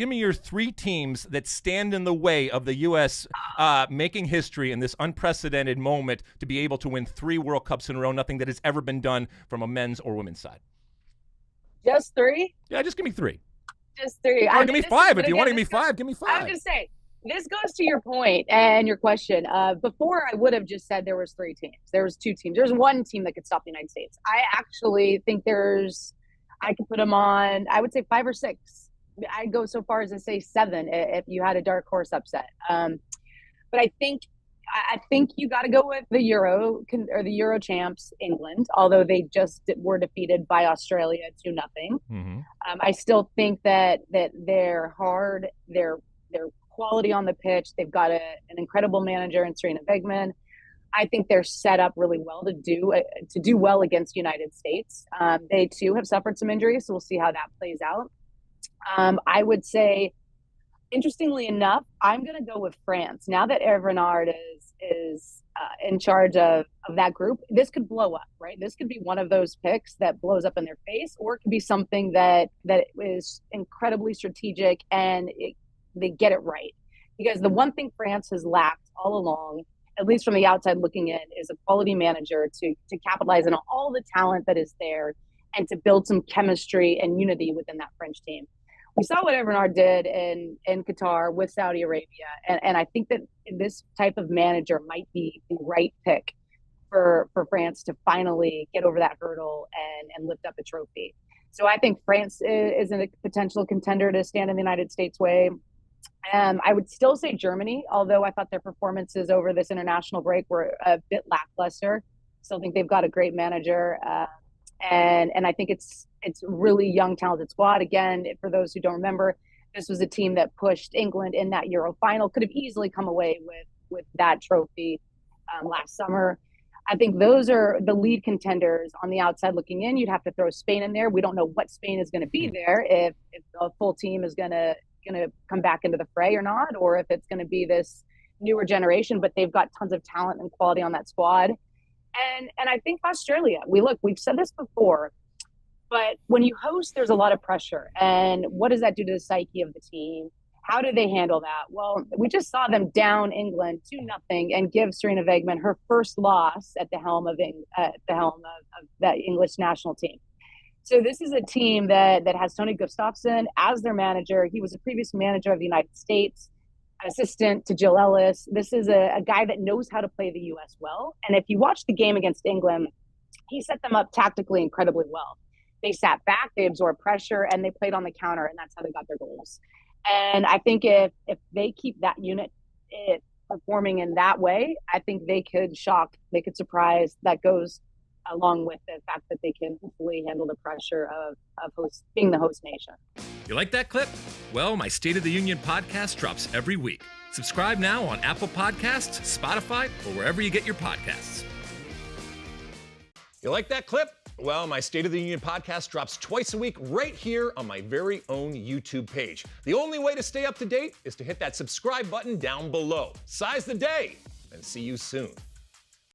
Give me your 3 teams that stand in the way of the U.S. Making history in this unprecedented moment to be able to win 3 World Cups in a row, nothing that has ever been done from a men's or women's side. Just 3? Yeah, just give me 3. Just 3. Or give me 5. If you want to give me 5, give me 5. I was going to say, this goes to your point and your question. Before, I would have just said there was 3 teams. There was 2 teams. There's 1 team that could stop the United States. I actually think I could put them on, I would say 5 or 6. I'd go so far as to say 7 if you had a dark horse upset. But I think you got to go with the Euro champs, England, although they just were defeated by Australia 2-0. Mm-hmm. I still think that they're hard, they're quality on the pitch. They've got an incredible manager in Sarina Wiegman. I think they're set up really well to do well against United States. They too have suffered some injuries, so we'll see how that plays out. I would say, interestingly enough, I'm going to go with France. Now that Hervé Renard is in charge of that group, this could blow up, right? This could be one of those picks that blows up in their face, or it could be something that is incredibly strategic and they get it right. Because the one thing France has lacked all along, at least from the outside looking in, is a quality manager to capitalize on all the talent that is there and to build some chemistry and unity within that French team. We saw what Renard did in Qatar with Saudi Arabia, and I think that this type of manager might be the right pick for France to finally get over that hurdle and lift up a trophy. So I think France is a potential contender to stand in the United States' way. I would still say Germany, although I thought their performances over this international break were a bit lackluster. Still think they've got a great manager. And I think it's really young, talented squad. Again, for those who don't remember, this was a team that pushed England in that Euro final, could have easily come away with that trophy last summer. I think those are the lead contenders on the outside looking in. You'd have to throw Spain in there. We don't know what Spain is going to be there, if a full team is going to come back into the fray or not, or if it's going to be this newer generation, but they've got tons of talent and quality on that squad. And I think Australia, we've said this before, but when you host, there's a lot of pressure. And what does that do to the psyche of the team? How do they handle that? Well, we just saw them down England 2-0 and give Sarina Wiegman her first loss at the helm of that English national team. So this is a team that has Tony Gustafsson as their manager. He was a previous manager of the United States, assistant to Jill Ellis. This is a guy that knows how to play the U.S. well. And if you watch the game against England, he set them up tactically incredibly well. They sat back, they absorbed pressure, and they played on the counter, and that's how they got their goals. And I think if they keep that unit performing in that way, I think they could surprise. That goes along with the fact that they can hopefully handle the pressure of being the host nation. You like that clip? Well, my State of the Union podcast drops every week. Subscribe now on Apple Podcasts, Spotify, or wherever you get your podcasts. You like that clip? Well, my State of the Union podcast drops twice a week right here on my very own YouTube page. The only way to stay up to date is to hit that subscribe button down below. Size the day, and see you soon.